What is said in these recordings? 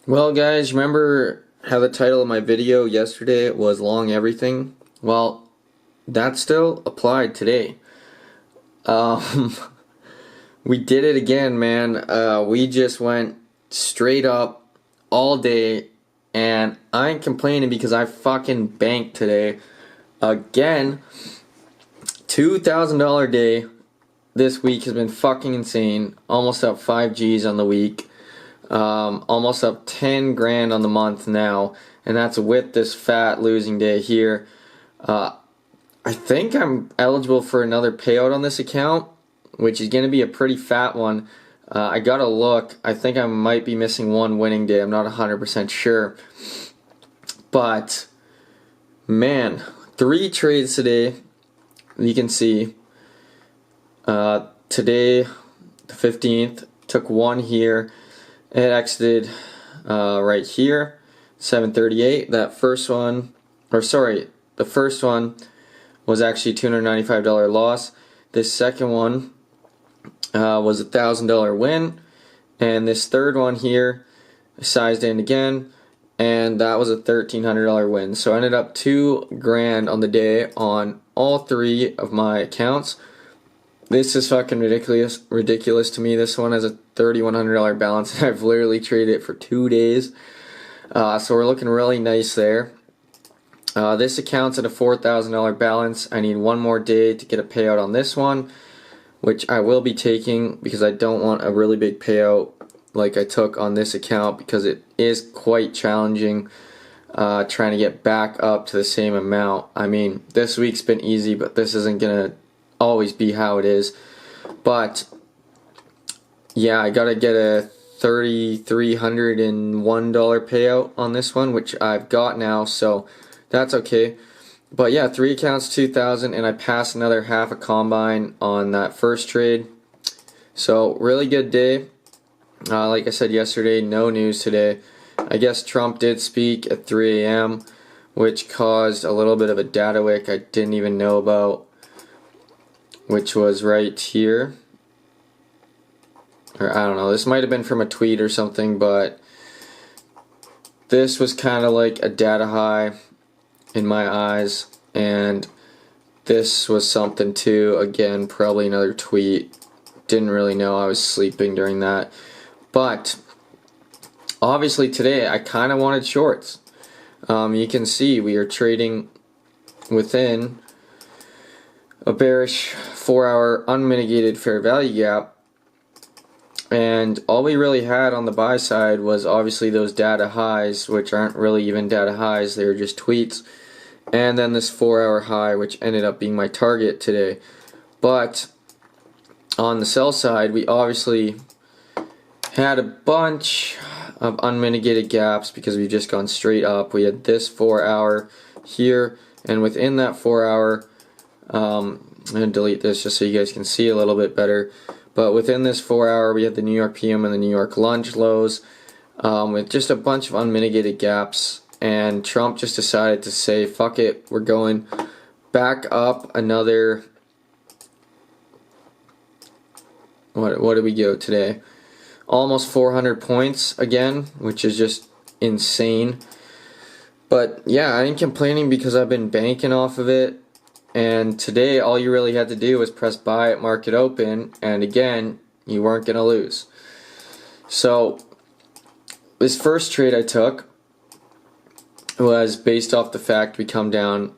Well, guys, remember how the title of my video yesterday was Long Everything? Well, that still applied today. Um, we did it again, man. We just went straight up all day, and I ain't complaining because I fucking banked today. Again, $2,000 day this week has been fucking insane. Almost up 5 G's on the week. Almost up 10 grand on the month now, and that's with this fat losing day here. I think I'm eligible for another payout on this account, which is going to be a pretty fat one. I gotta look. I think I might be missing one winning day. I'm not 100% sure. But, man, 3 trades today. You can see. Today, the 15th, took one here. It exited right here, 738. That first one, the first one was actually $295 loss. This second one was a $1,000 win, and this third one here, I sized in again, and that was a $1,300 win. So I ended up 2 grand on the day on all 3 of my accounts. This is fucking ridiculous to me. This one has a $3,100 balance, and I've literally traded it for 2 days. So we're looking really nice there. This account's at a $4,000 balance. I need one more day to get a payout on this one, which I will be taking because I don't want a really big payout like I took on this account, because it is quite challenging trying to get back up to the same amount. I mean, this week's been easy, but this isn't going to always be how it is. But yeah, I gotta get a $3,301 payout on this one, which I've got now, so that's okay. But yeah, 3 accounts, 2,000, and I passed another half a combine on that first trade. So really good day. Like I said yesterday, no news today. I guess Trump did speak at 3 a.m., which caused a little bit of a data wick I didn't even know about, which was right here. Or I don't know, this might have been from a tweet or something, but this was kind of like a data high in my eyes, and this was something too. Again, probably another tweet. Didn't really know, I was sleeping during that. But obviously today I kind of wanted shorts. You can see we are trading within a bearish 4-hour unmitigated fair value gap, and all we really had on the buy side was obviously those data highs, which aren't really even data highs, they were just tweets, and then this 4-hour high, which ended up being my target today. But on the sell side, we obviously had a bunch of unmitigated gaps because we've just gone straight up. We had this 4-hour here, and within that 4-hour, I'm going to delete this just so you guys can see a little bit better. But within this 4-hour, we had the New York PM and the New York lunch lows with just a bunch of unmitigated gaps. And Trump just decided to say, fuck it, we're going back up another, what did we go today? Almost 400 points again, which is just insane. But yeah, I ain't complaining because I've been banking off of it. And today, all you really had to do was press buy at market open, and again, you weren't going to lose. So, this first trade I took was based off the fact we come down,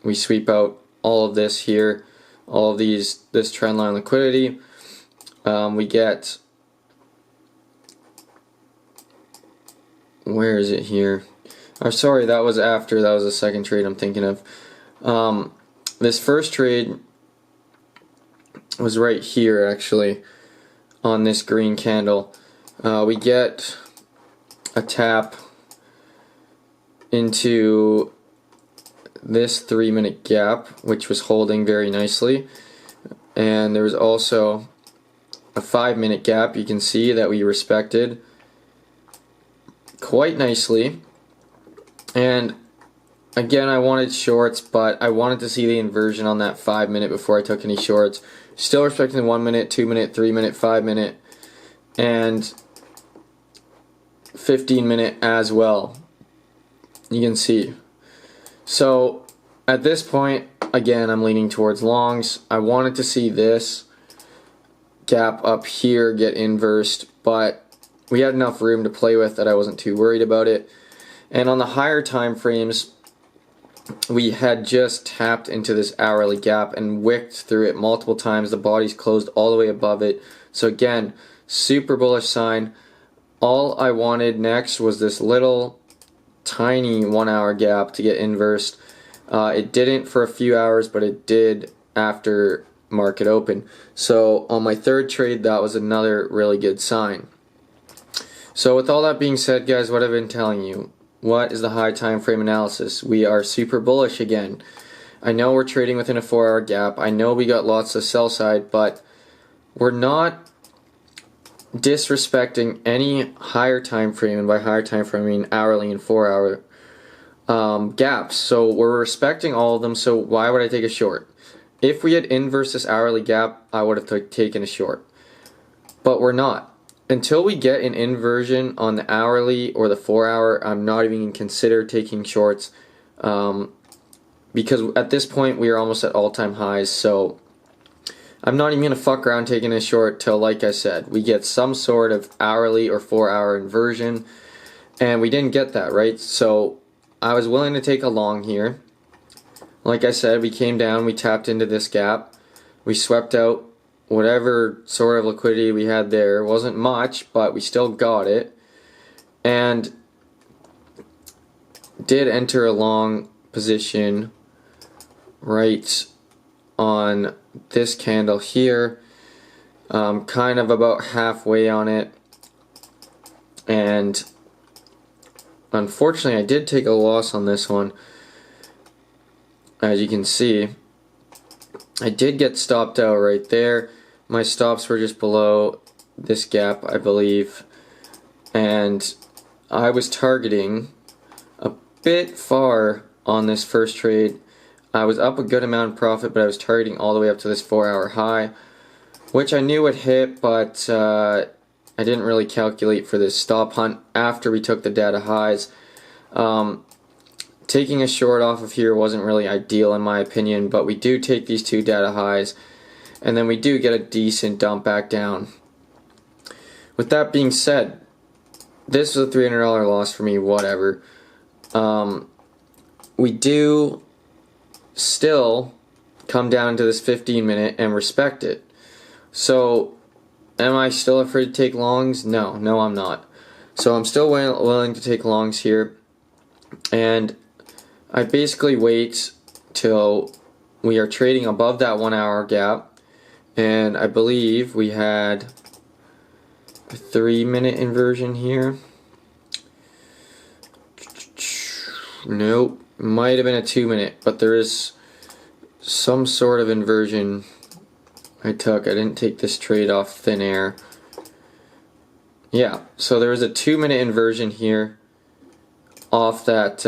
we sweep out all of this here, all of this trendline liquidity. We get, where is it here? Oh, sorry, that was after, that was the second trade I'm thinking of. This first trade was right here, actually, on this green candle. We get a tap into this 3-minute gap, which was holding very nicely. And there was also a 5-minute gap, you can see, that we respected quite nicely. And again, I wanted shorts, but I wanted to see the inversion on that 5-minute before I took any shorts. Still respecting the 1 minute, 2 minute, 3 minute, 5 minute, and 15-minute as well. You can see. So at this point, again, I'm leaning towards longs. I wanted to see this gap up here get inversed, but we had enough room to play with that I wasn't too worried about it. And on the higher time frames, we had just tapped into this hourly gap and wicked through it multiple times. The body's closed all the way above it. So again, super bullish sign. All I wanted next was this little tiny 1 hour gap to get inversed. It didn't for a few hours, but it did after market open. So on my third trade, that was another really good sign. So with all that being said, guys, what I've been telling you, what is the high time frame analysis? We are super bullish again. I know we're trading within a 4 hour gap. I know we got lots of sell side, but we're not disrespecting any higher time frame, and by higher time frame I mean hourly and 4 hour gaps. So we're respecting all of them, so why would I take a short? If we had inversed this hourly gap, I would have taken a short. But we're not. Until we get an inversion on the hourly or the 4 hour, I'm not even going to consider taking shorts, because at this point we are almost at all-time highs. So I'm not even going to fuck around taking a short till, like I said, we get some sort of hourly or 4 hour inversion, and we didn't get that, right? So I was willing to take a long here. Like I said, we came down, we tapped into this gap, we swept out whatever sort of liquidity we had there. It wasn't much, but we still got it, and did enter a long position right on this candle here, kind of about halfway on it, and unfortunately I did take a loss on this one. As you can see, I did get stopped out right there. My stops were just below this gap, I believe, and I was targeting a bit far on this first trade. I was up a good amount of profit, but I was targeting all the way up to this 4 hour high, which I knew would hit, but I didn't really calculate for this stop hunt after we took the data highs. Taking a short off of here wasn't really ideal in my opinion, but we do take these two data highs, and then we do get a decent dump back down. With that being said, this was a $300 loss for me, whatever. We do still come down to this 15-minute and respect it. So am I still afraid to take longs? No, I'm not. So I'm still willing to take longs here, and I basically wait till we are trading above that 1 hour gap, and I believe we had a 3-minute inversion here. Nope, might have been a 2-minute, but there is some sort of inversion I took. I didn't take this trade off thin air. Yeah, so there was a 2-minute inversion here off that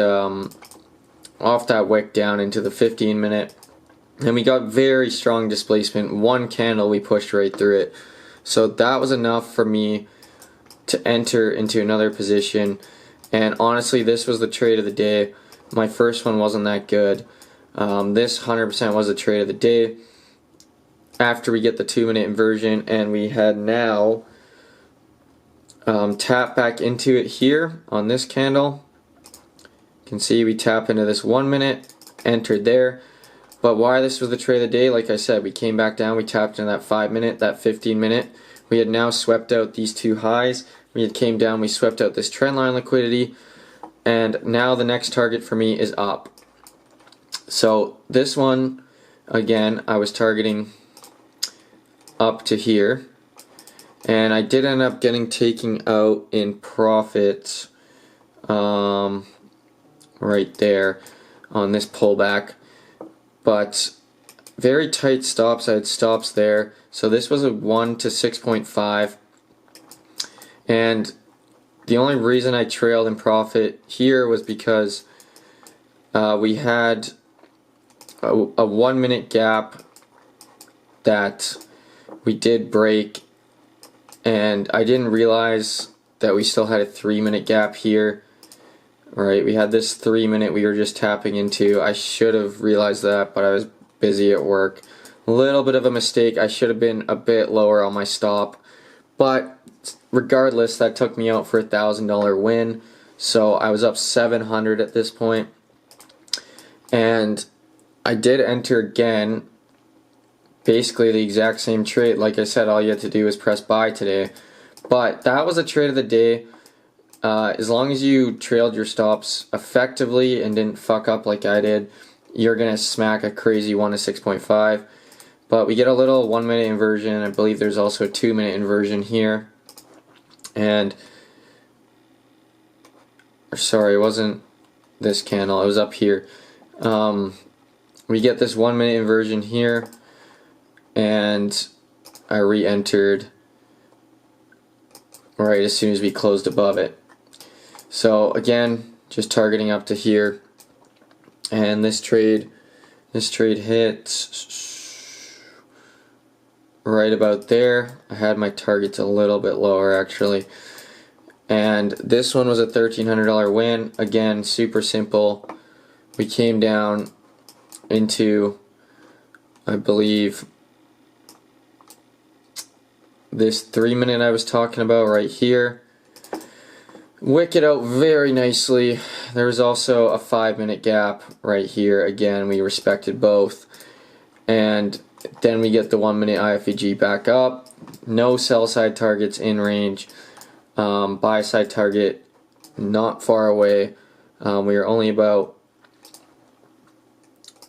wick down into the 15-minute, and we got very strong displacement. One candle we pushed right through it, so that was enough for me to enter into another position. And honestly, this was the trade of the day. My first one wasn't that good. This 100% was the trade of the day after we get the 2-minute inversion, and we had now tap back into it here on this candle. You can see we tap into this 1 minute, entered there. But why this was the trade of the day, like I said, we came back down, we tapped into that 5-minute, that 15-minute. We had now swept out these two highs. We had came down, we swept out this trendline liquidity, and now the next target for me is up. So this one, again, I was targeting up to here, and I did end up taking out in profit right there on this pullback, but very tight stops. I had stops there, so this was a 1 to 6.5, and the only reason I trailed in profit here was because we had a 1 minute gap that we did break, and I didn't realize that we still had a 3-minute gap here. Right, we had this 3-minute we were just tapping into. I should have realized that, but I was busy at work. A little bit of a mistake. I should have been a bit lower on my stop. But regardless, that took me out for a $1,000 win. So I was up 700 at this point. And I did enter again, basically the exact same trade. Like I said, all you had to do was press buy today. But that was a trade of the day. As long as you trailed your stops effectively and didn't fuck up like I did, you're going to smack a crazy 1 to 6.5. But we get a little 1-minute inversion. I believe there's also a 2-minute inversion here. And, sorry, it wasn't this candle. It was up here. We get this 1-minute inversion here. And I re-entered right as soon as we closed above it. So again, just targeting up to here, and this trade hits right about there. I had my targets a little bit lower actually, and this one was a $1,300 win. Again, super simple. We came down into, I believe, this 3-minute I was talking about right here. Wick it out very nicely. There was also a 5-minute gap right here. Again, we respected both. And then we get the 1-minute IFEG back up. No sell side targets in range. Buy side target not far away. We are only about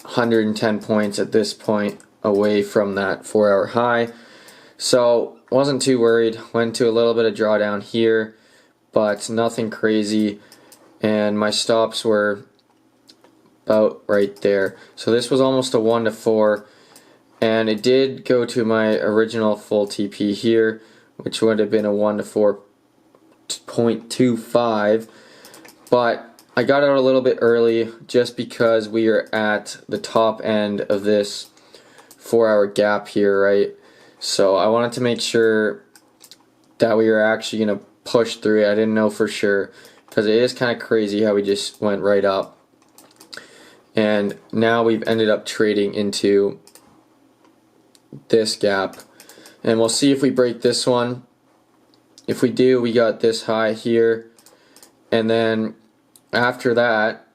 110 points at this point away from that 4-hour high. So wasn't too worried. Went to a little bit of drawdown here, but nothing crazy, and my stops were about right there. So this was almost a 1 to 4, and it did go to my original full TP here, which would have been a 1 to 4.25, but I got out a little bit early just because we are at the top end of this 4-hour gap here, right? So I wanted to make sure that we were actually going to push through it. I didn't know for sure, because it is kind of crazy how we just went right up. And now we've ended up trading into this gap. And we'll see if we break this one. If we do, we got this high here. And then after that,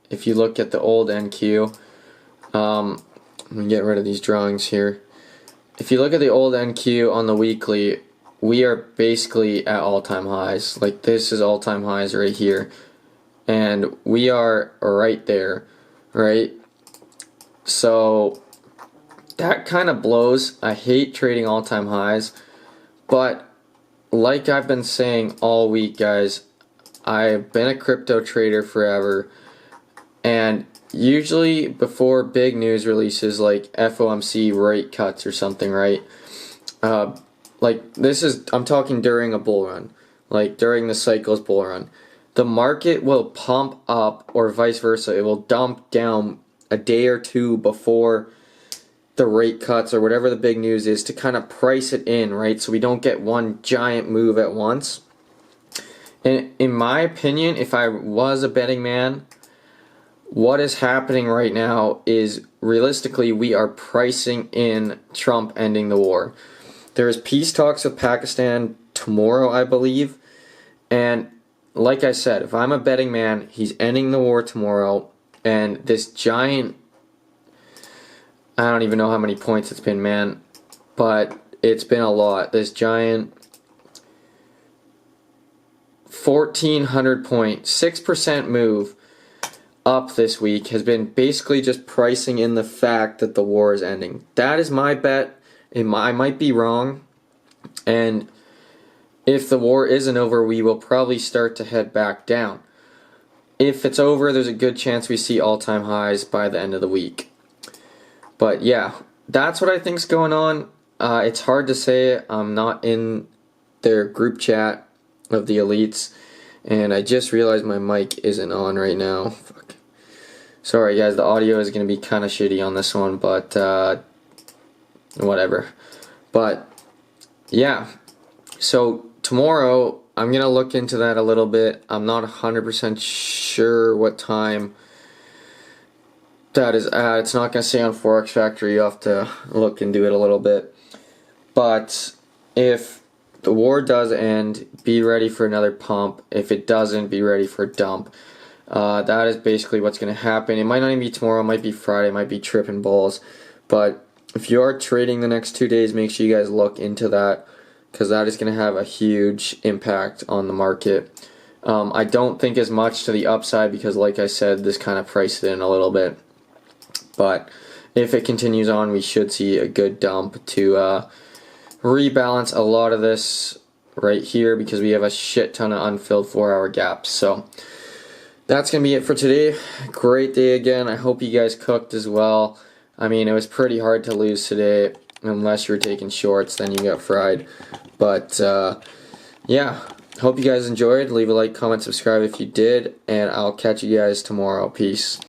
if you look at the old NQ, let me get rid of these drawings here. If you look at the old NQ on the weekly, we are basically at all-time highs. Like, this is all-time highs right here. And we are right there, right? So that kind of blows. I hate trading all-time highs. But like I've been saying all week, guys, I've been a crypto trader forever. And usually before big news releases like FOMC rate cuts or something, right? Like, this is, I'm talking during a bull run, like during the cycle's bull run. The market will pump up, or vice versa. It will dump down a day or two before the rate cuts or whatever the big news is, to kind of price it in, right? So we don't get one giant move at once. And in my opinion, if I was a betting man, what is happening right now is, realistically, we are pricing in Trump ending the war. There's peace talks with Pakistan tomorrow, I believe. And like I said, if I'm a betting man, he's ending the war tomorrow. And this giant, I don't even know how many points it's been, man, but it's been a lot. This giant 1,400 point, 6% move up this week has been basically just pricing in the fact that the war is ending. That is my bet. I might be wrong, and if the war isn't over, we will probably start to head back down. If it's over, there's a good chance we see all-time highs by the end of the week. But yeah, that's what I think's going on. It's hard to say. I'm not in their group chat of the elites, and I just realized my mic isn't on right now. Fuck. Sorry guys, the audio is going to be kind of shitty on this one, but whatever. But yeah, so tomorrow I'm gonna look into that a little bit. I'm not 100% sure what time that is at. It's not gonna say on Forex Factory. You have to look into it a little bit. But if the war does end, be ready for another pump. If it doesn't, be ready for a dump. That is basically what's going to happen. It might not even be tomorrow, it might be Friday, it might be tripping balls. But if you are trading the next 2 days, make sure you guys look into that, because that is going to have a huge impact on the market. I don't think as much to the upside, because like I said, this kind of priced it in a little bit. But if it continues on, we should see a good dump to rebalance a lot of this right here, because we have a shit ton of unfilled 4-hour gaps. So that's going to be it for today. Great day again. I hope you guys cooked as well. I mean, it was pretty hard to lose today, unless you were taking shorts, then you got fried. But yeah, hope you guys enjoyed. Leave a like, comment, subscribe if you did, and I'll catch you guys tomorrow. Peace.